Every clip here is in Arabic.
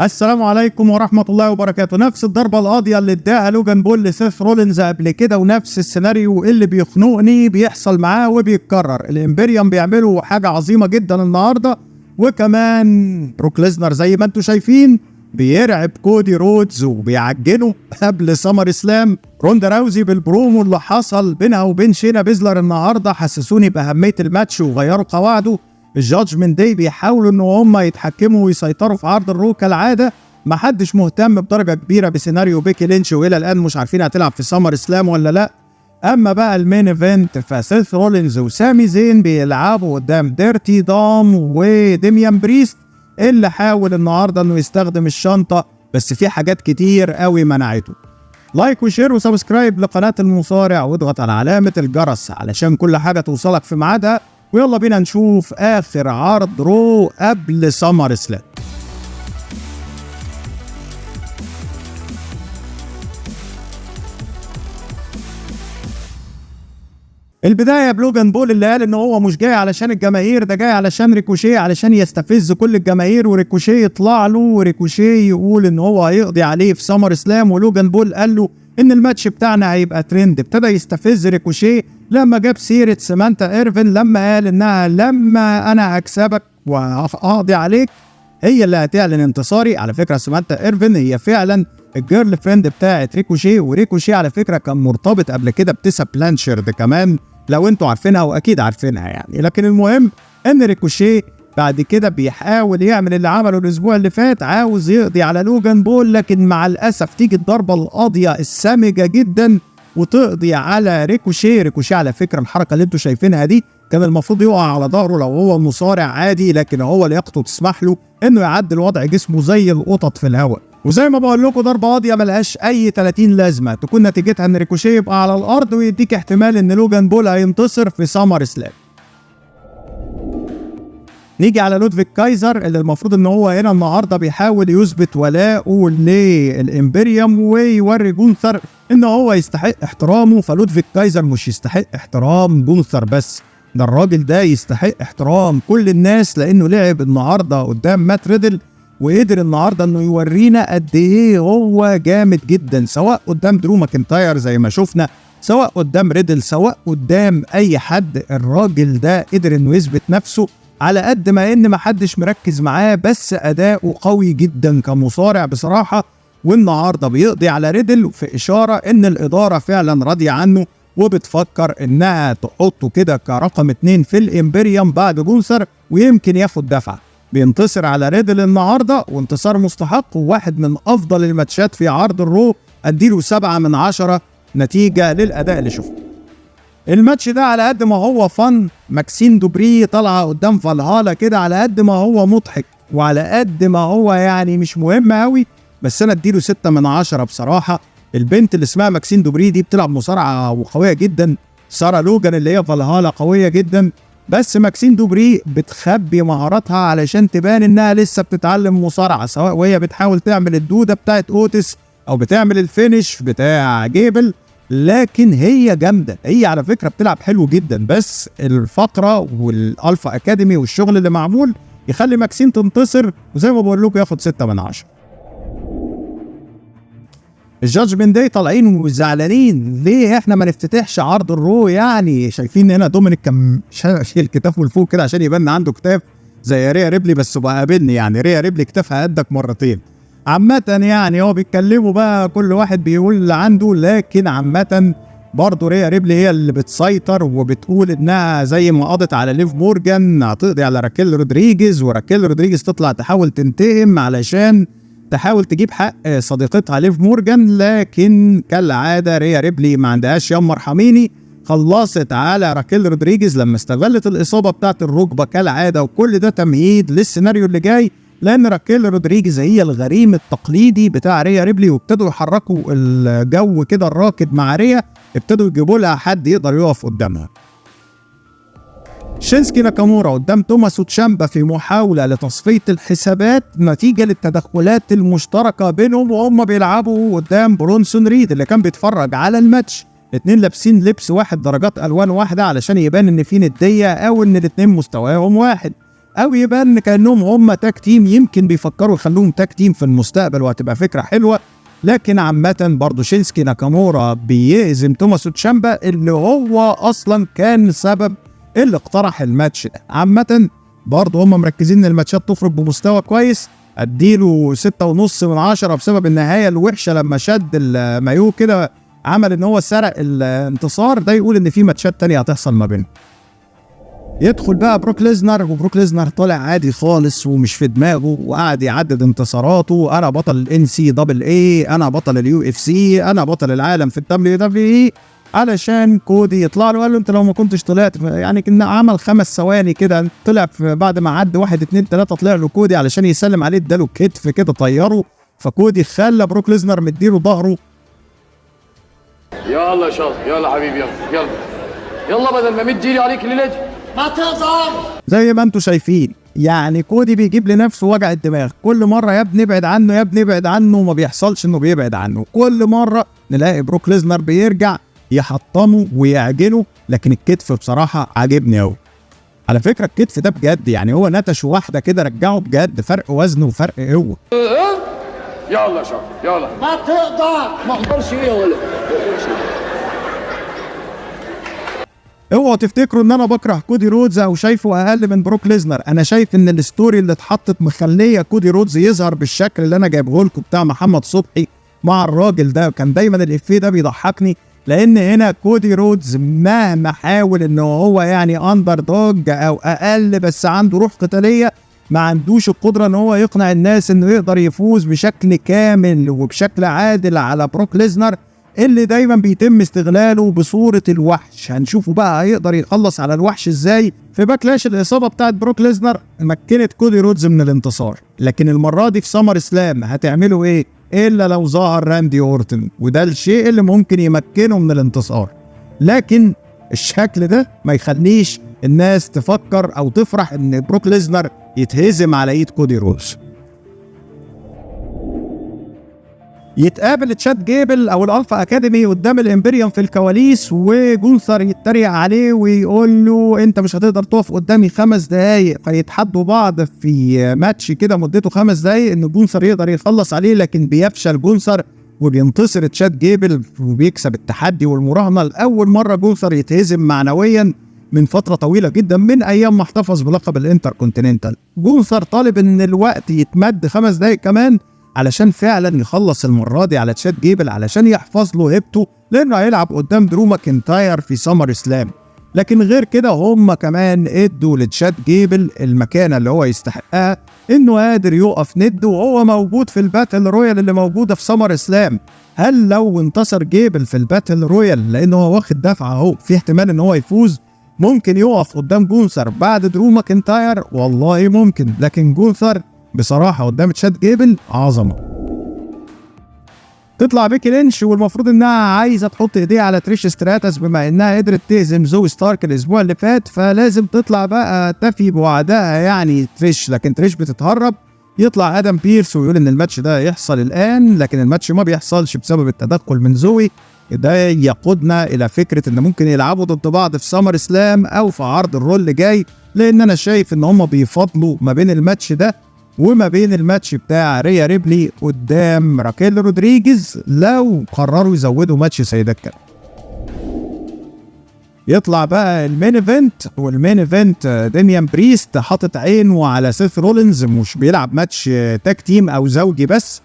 السلام عليكم ورحمة الله وبركاته. نفس الضربة القاضية اللي اداها لوجان بول لسيث رولينز قبل كده، ونفس السيناريو اللي بيخنقني بيحصل معاه وبيتكرر. الامبريوم بيعملوا حاجة عظيمة جدا النهاردة، وكمان بروك ليزنر زي ما انتم شايفين بيرعب كودي رودز وبيعجنه قبل سمر اسلام. روندا راوزي بالبرومو اللي حصل بينها وبين شينا بيزلر النهارده حسسوني بأهمية الماتش وغيروا قواعده. الجادجمنت داي بيحاولوا ان هم يتحكموا ويسيطروا في عرض الرو كالعاده. محدش مهتم بدرجه كبيره بسيناريو بيكي لينش، والى الان مش عارفين هتلعب في سمر اسلام ولا لا. اما بقى المين ايفنت فسيث رولينز وسامي زين بيلعبوا قدام ديرتي دام وديميان بريست، اللي حاول النهارده انه يستخدم الشنطه بس في حاجات كتير قوي منعته. لايك وشير وسبسكرايب لقناه المصارع واضغط على علامه الجرس علشان كل حاجه توصلك في ميعادها. ويلا بينا نشوف آخر عرض رو قبل سمر اسلام. البداية بلوجان بول اللي قال ان هو مش جاي علشان الجماهير، ده جاي علشان ريكوشيه، علشان يستفز كل الجماهير وريكوشيه يطلع له وريكوشيه يقول ان هو هيقضي عليه في سمر اسلام. ولوجان بول قال له ان الماتش بتاعنا هيبقى ترند. ابتدى يستفز ريكوشيه لما جاب سيرة سامانتا ايرفين، لما قال انها لما انا هكسبك وهقضي عليك هي اللي هتعلن انتصاري. على فكرة سامانتا ايرفين هي فعلا الجيرل فريند بتاعت ريكوشيه، وريكوشيه على فكرة كان مرتبط قبل كده بتيسا بلانشارد كمان، لو انتوا عارفينها واكيد عارفينها يعني. لكن المهم ان ريكوشيه بعد كده بيحاول يعمل اللي عمله الاسبوع اللي فات، عاوز يقضي على لوجان بول، لكن مع الاسف تيجي الضربة القاضية السامجة جدا وتقضي على ريكوشيه. ريكوشيه على فكرة الحركة اللي انتوا شايفينها دي كان المفروض يقع على ظهره لو هو مصارع عادي، لكن هو لياقته تسمح له انه يعدل وضع جسمه زي القطط في الهواء. وزي ما بقول لكم ضربة قاضية ملهاش اي 30 لازمة، تكون نتيجتها ان ريكوشيه يبقى على الارض ويديك احتمال ان لوجان بول هينتصر في سمر اسلام. نيجي على لودفيك كايزر اللي المفروض ان هو هنا النهارده بيحاول يثبت ولاءه للامبريوم ويوري جونثر ان هو يستحق احترامه. فلودفيك كايزر مش يستحق احترام جونثر بس، ده الراجل ده يستحق احترام كل الناس، لانه لعب النهارده قدام مات ريدل وقدر النهارده انه يورينا قد ايه هو جامد جدا، سواء قدام درو ماكنتاير زي ما شفنا، سواء قدام ريدل، سواء قدام اي حد. الراجل ده قدر انه يثبت نفسه على قد ما ان محدش مركز معاه، بس اداؤه قوي جدا كمصارع بصراحة. والنهارده بيقضي على ريدل في اشارة ان الادارة فعلا راضية عنه وبتفكر انها تحطه كده كرقم 2 في الامبريوم بعد جونثر، ويمكن ياخد دفعة. بينتصر على ريدل النهارده وانتصار مستحق، وواحد من افضل الماتشات في عرض الرو، اديله 7 من 10 نتيجة للاداء اللي شفته. الماتش ده على قد ما هو فن، ماكسين دوبري طالعه قدام فالهالا كده، على قد ما هو مضحك وعلى قد ما هو يعني مش مهم قوي، بس انا اديله 6 من 10 بصراحه. البنت اللي اسمها ماكسين دوبري دي بتلعب مصارعه وقويه جدا. سارة لوجان اللي هي فالهالا قويه جدا، بس ماكسين دوبري بتخبي مهاراتها علشان تبان انها لسه بتتعلم مصارعه، سواء وهي بتحاول تعمل الدوده بتاعت اوتس او بتعمل الفينش بتاع جيبل، لكن هي جامده. هي على فكره بتلعب حلو جدا، بس الفقره والالفا اكاديمي والشغل اللي معمول يخلي ماكسين تنتصر، وزي ما بقول لكم ياخد 6 من 10. الجادجمنت داي طالعين وزعلانين ليه احنا ما نفتتحش عرض الرو؟ يعني شايفين هنا دومينيك كان شايل كتافه لفوق كده عشان يبان عنده كتاف زي ريا ريبلي، بس بقى قابلني يعني ريا ريبلي كتافها قدك مرتين. عامة يعني هو بيتكلموا بقى كل واحد بيقول اللي عنده، لكن عامة برضه ريا ريبلي هي اللي بتسيطر وبتقول انها زي ما قضت على ليف مورجان هتقضي على راكيل رودريجيز، وراكيل رودريجيز تطلع تحاول تنتقم علشان تحاول تجيب حق صديقتها ليف مورجان. لكن كالعادة ريا ريبلي ما عندهاش يا مرحميني، خلصت على راكيل رودريجيز لما استغلت الإصابة بتاعت الركبة كالعادة. وكل ده تمهيد للسيناريو اللي جاي، لان راكيل رودريجيز هي الغريم التقليدي بتاع ريا ريبلي، وابتدوا يحركوا الجو كده الراكد مع ريا، ابتدوا يجيبوا لها حد يقدر يقف قدامها. شينسكي ناكامورا قدام توماسو تشامبا في محاولة لتصفية الحسابات نتيجة للتدخلات المشتركة بينهم وهم بيلعبوا قدام برونسون ريد اللي كان بيتفرج على الماتش. الاتنين لابسين لبس واحد درجات الوان واحدة علشان يبان ان في ندية او ان الاتنين مستواهم واحد. او يبان كانهم هم تاج تيم، يمكن بيفكروا يخلوهم تاج تيم في المستقبل وهتبقى فكره حلوه. لكن عامه برضه شينسكي ناكامورا بيهزم توماسو تشامبا اللي هو اصلا كان سبب اللي اقترح الماتش ده. عامه برضه هم مركزين ان الماتشات تخرج بمستوى كويس، اديله 6.5 بسبب النهايه الوحشه لما شد المايو كده عمل ان هو سرق الانتصار ده، يقول ان في ماتشات تانية هتحصل ما بينهم. يدخل بقى بروك ليزنر، وبروك ليزنر طالع عادي خالص ومش في دماغه، وقعد يعدد انتصاراته. انا بطل الان سي دبل اي، انا بطل اليو اف سي، انا بطل العالم في الدبليو دبليو اي، علشان كودي يطلع له. قال له انت لو ما كنتش طلعت يعني، كنا عمل 5 ثواني كده، طلع بعد ما عد 1 2 3 طلع له كودي علشان يسلم عليه، اداله كتف كده طيره. فكودي خلى بروك ليزنر مديله ظهره. يلا يا شاطر، يلا حبيبي، يلا يلا بدل ما مد جيلي عليك اللي نجي ما تقدر. زي ما انتم شايفين يعني كودي بيجيب لنفسه وجع الدماغ كل مره، يا ابني ابعد عنه، يا ابني ابعد عنه، وما بيحصلش انه بيبعد عنه. كل مره نلاقي بروك ليزنر بيرجع يحطمه ويعجنه. لكن الكتف بصراحه عاجبني قوي على فكره، الكتف ده بجد يعني هو نتش واحده كده رجعه بجد، فرق وزن وفرق قوه. يلا يا شاطر يلا، ما تقدر، ما اقدرش ايه ولا اوعوا تفتكروا ان انا بكره كودي رودز او شايفه اقل من بروك ليزنر. انا شايف ان الستوري اللي اتحطت مخليه كودي رودز يظهر بالشكل اللي انا جايبه لكم بتاع محمد صبحي مع الراجل ده. كان دايما الافيه ده بيضحكني، لان هنا كودي رودز مهما حاول ان هو يعني اندر دوج او اقل بس عنده روح قتاليه، ما عندوش القدره ان هو يقنع الناس انه يقدر يفوز بشكل كامل وبشكل عادل على بروك ليزنر اللي دايما بيتم استغلاله بصورة الوحش. هنشوفه بقى هيقدر يخلص على الوحش ازاي. في باكلاش الاصابة بتاعت بروك ليزنر مكنت كودي رودز من الانتصار، لكن المرة دي في سمر سلام هتعملوا ايه الا لو ظهر راندي اورتن، وده الشيء اللي ممكن يمكنه من الانتصار. لكن الشكل ده ما يخليش الناس تفكر او تفرح ان بروك ليزنر يتهزم على ايد كودي رودز. يتقابل تشاد جيبل او الالفا اكاديمي قدام الامبريوم في الكواليس، وجونثر يتريق عليه ويقول له انت مش هتقدر تقف قدامي 5 دقايق، فيتحدوا بعض في ماتش كده مدته 5 دقايق ان جونثر يقدر يخلص عليه. لكن بيفشل جونثر وبينتصر تشاد جيبل وبيكسب التحدي والمراهنه. لاول مره جونثر يتهزم معنويا من فتره طويله جدا، من ايام ما احتفظ بلقب الانتر كونتيننتال. جونثر طالب ان الوقت يتمد 5 دقايق كمان علشان فعلا يخلص المره دي على تشاد جيبل، علشان يحفظ له هيبته، لانه هيلعب قدام درو ماكنتاير في سمر سلام. لكن غير كده هم كمان ادوا لتشاد جيبل المكانه اللي هو يستحقها، انه قادر يقف ند وهو موجود في الباتل رويال اللي موجوده في سمر سلام. هل لو انتصر جيبل في الباتل رويال لانه هو واخد دفعه اهو في احتمال ان هو يفوز، ممكن يقف قدام جونثر بعد درو ماكنتاير؟ والله ممكن. لكن جونثر بصراحه قدام تشاد جيبل عظمه. تطلع بيكي لينش والمفروض انها عايزه تحط ايديها على تريش ستراتس بما انها قدرت تهزم زوي ستارك الاسبوع اللي فات، فلازم تطلع بقى تفي بوعدها يعني تريش. لكن تريش بتتهرب. يطلع ادم بيرس ويقول ان الماتش ده يحصل الان، لكن الماتش ما بيحصلش بسبب التدخل من زوي. ده يقودنا الى فكره ان ممكن يلعبوا ضد بعض في سمر سلام او في عرض الرول اللي جاي، لان انا شايف ان هم بيفضلوا ما بين الماتش ده وما بين الماتش بتاع ريا ريبلي قدام راكيل رودريجيز لو قرروا يزودوا ماتش سيدات كده. يطلع بقى المين ايفنت، والمين ايفنت ديميان بريست حاطط عينه على سيث رولينز، مش بيلعب ماتش تاج تيم او زوجي بس.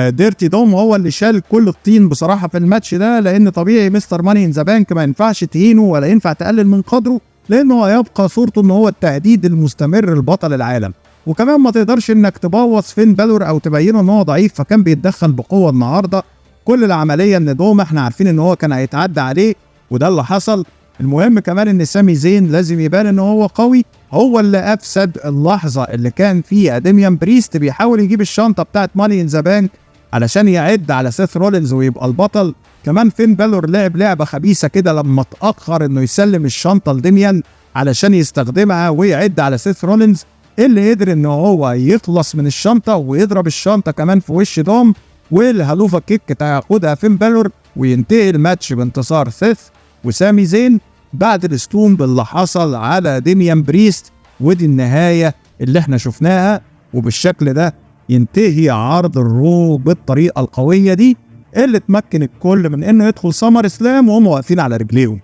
ديرتي دوم هو اللي شال كل الطين بصراحه في الماتش ده، لان طبيعي مستر ماني ان ذا بانك ما ينفعش تهينه ولا ينفع تقلل من قدره، لانه هيبقى صورته ان هو التهديد المستمر لبطل العالم. وكمان ما تقدرش انك تبوظ فين بالور او تبينه ان هو ضعيف، فكان بيتدخل بقوه النهارده. كل العمليه ان دوم احنا عارفين ان هو كان هيتعدى عليه وده اللي حصل. المهم كمان ان سامي زين لازم يبان ان هو قوي، هو اللي افسد اللحظه اللي كان فيها ديميان بريست بيحاول يجيب الشنطه بتاعت ماني ان ذا بانك علشان يعد على سيث رولينز ويبقى البطل. كمان فين بالور لعب لعبه خبيثه كده لما اتاخر انه يسلم الشنطه لديميان علشان يستخدمها ويعد على سيث رولينز، اللي قدر ان هو يخلص من الشنطه ويضرب الشنطه كمان في وش دوم، والهالوفا كيك تاخدها فين بالور، وينتهي الماتش بانتصار سيث وسامي زين بعد الاسطوم باللي حصل على ديميان بريست. ودي النهايه اللي احنا شفناها. وبالشكل ده ينتهي عرض الرو بالطريقة القوية دي اللي تمكن الكل من انه يدخل سمر اسلام وهم واقفين على رجليهم.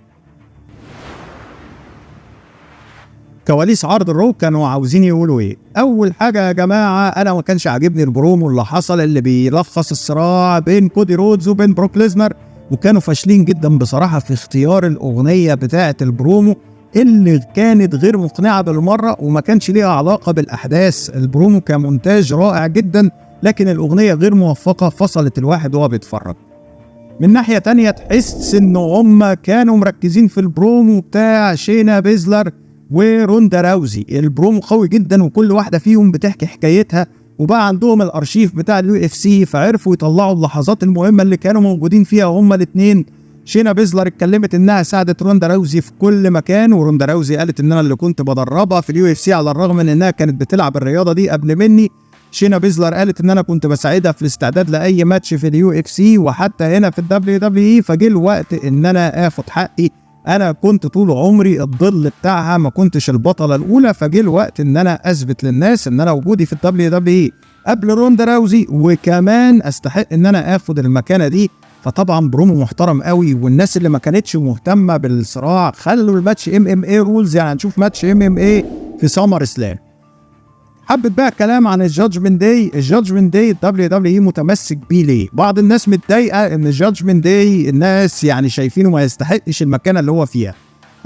كواليس عرض الرو كانوا عاوزين يقولوا ايه؟ اول حاجه يا جماعه، انا ما كانش عاجبني البرومو اللي حصل اللي بيلخص الصراع بين كودي رودز وبين بروك ليزنر، وكانوا فاشلين جدا بصراحه في اختيار الاغنيه بتاعه البرومو اللي كانت غير مقنعه بالمره وما كانش ليها علاقه بالاحداث. البرومو كمونتاج رائع جدا لكن الاغنيه غير موفقه، فصلت الواحد وهو بيتفرج. من ناحيه تانية تحس ان هم كانوا مركزين في البرومو بتاع شينا بيزلر وروندا راوزي. البرومو قوي جدا وكل واحده فيهم بتحكي حكايتها، وبقى عندهم الارشيف بتاع UFC فعرفوا يطلعوا اللحظات المهمه اللي كانوا موجودين فيها هما الاثنين. شينا بيزلر اتكلمت انها ساعدت روندا راوزي في كل مكان، وروندا راوزي قالت ان انا اللي كنت بدربها في UFC على الرغم من انها كانت بتلعب الرياضه دي قبل مني. شينا بيزلر قالت ان انا كنت بساعدها في الاستعداد لاي ماتش في UFC وحتى هنا في WWE، فجه الوقت ان انا اخد حقي. انا كنت طول عمري الظل بتاعها، ما كنتش البطله الاولى، فجه الوقت ان انا اثبت للناس ان انا وجودي في WWE قبل روندا راوزي وكمان استحق ان انا اخد المكانه دي. فطبعا برومو محترم قوي، والناس اللي ما كانتش مهتمه بالصراع خلوا الماتش MMA رولز، يعني هنشوف ماتش MMA في سمر اسلام. حبت بقى كلام عن الجادجمنت داي. الجادجمنت داي WWE متمسك بيه ليه؟ بعض الناس متضايقه ان الجادجمنت داي الناس يعني شايفينه ما يستحقش المكانه اللي هو فيها.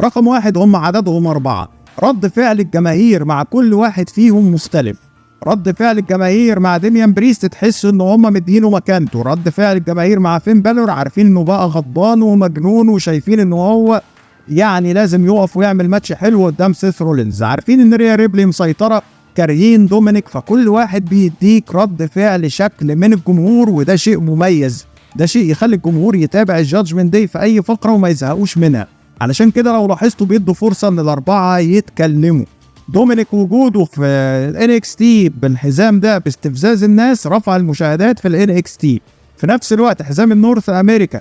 رقم واحد هم عددهم 4، رد فعل الجماهير مع كل واحد فيهم مختلف. رد فعل الجماهير مع ديميان بريست تحس ان هم مدينه مكانته، رد فعل الجماهير مع فين بالور عارفين انه بقى غضبان ومجنون وشايفين انه هو يعني لازم يقف ويعمل ماتش حلو قدام سيث رولينز، عارفين ان ريا ريبلي مسيطره، كاريين دومينيك، فكل واحد بيديك رد فعل شكل من الجمهور، وده شيء مميز، ده شيء يخلي الجمهور يتابع الجادجمنت داي في اي فقره وما يزهقوش منها. علشان كده لو لاحظتوا بيدوا فرصه ان الاربعه يتكلموا. دومينيك وجوده في NXT بالحزام ده باستفزاز الناس رفع المشاهدات في NXT. في نفس الوقت حزام النورث امريكا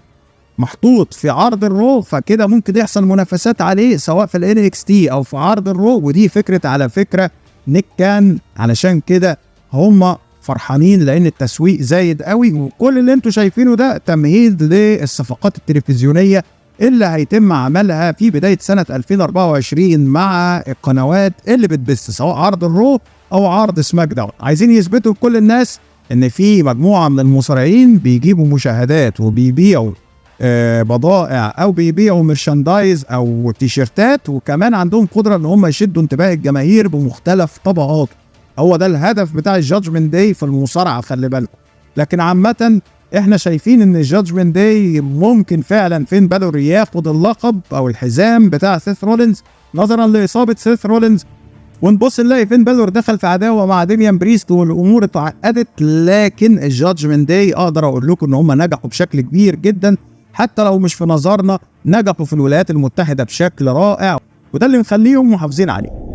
محطوط في عرض الرو، فكده ممكن يحصل منافسات عليه سواء في NXT او في عرض الرو، ودي فكره على فكره نيك كان. علشان كده هم فرحانين لان التسويق زايد قوي، وكل اللي انتوا شايفينه ده تمهيد للصفقات التلفزيونيه اللي هيتم عملها في بدايه سنه 2024 مع القنوات اللي بتبث سواء عرض الرو او عرض سماك داون. عايزين يثبتوا لكل الناس ان في مجموعه من المصارعين بيجيبوا مشاهدات وبيبيعوا بضائع او بيبيعوا مرشاندايز او تيشيرتات، وكمان عندهم قدره ان هم يشدوا انتباه الجماهير بمختلف طبقات. هو ده الهدف بتاع الجادجمنت داي في المصارعه، خلي بالكم. لكن عامه احنا شايفين ان الجادجمنت داي ممكن فعلا فين بالور ياخد اللقب او الحزام بتاع سيث رولينز نظرا لاصابه سيث رولينز، ونبص نلاقي فين بالور دخل في عداوه مع ديميان بريست والامور اتعقدت. لكن الجادجمنت داي اقدر اقول لكم ان هم نجحوا بشكل كبير جدا، حتى لو مش في نظرنا نجحوا في الولايات المتحده بشكل رائع، وده اللي مخليهم محافظين عليه.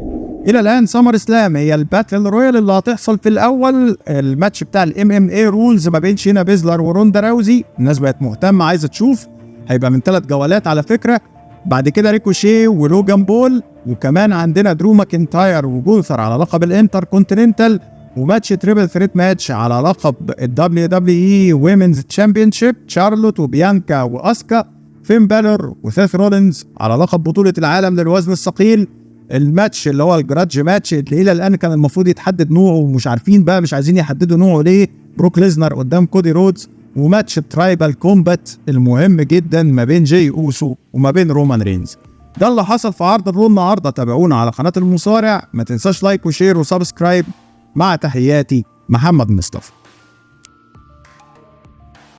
الى الان سمر اسلام هي الباتل رويال اللي هتحصل في الاول الماتش بتاع MMA رولز ما بين شينا بيزلر وروندا راوزي. الناس بقت مهتمه عايزه تشوف، هيبقى من 3 جولات على فكره. بعد كده ريكوشي ولوجان بول، وكمان عندنا درو ماكنتاير وجوثر على لقب الانتر كونتيننتال، وماتش تريبل ثريت ماتش على لقب WWE ويمنز تشامبيونشيب، شارلوت وبيانكا واسكا، فين بالور وسيث رولينز على لقب بطوله العالم للوزن الثقيل. الماتش اللي هو الجراج ماتش اللي الى الان كان المفروض يتحدد نوعه ومش عارفين بقى، مش عايزين يحددوا نوعه ليه، بروك ليزنر قدام كودي رودز، وماتش الترايبال كومبات المهم جدا ما بين جاي اوسو وما بين رومان رينز. ده اللي حصل في عرض الرو النهارده. تابعونا على قناه المصارع، ما تنساش لايك وشير وسبسكرايب. مع تحياتي محمد مصطفى.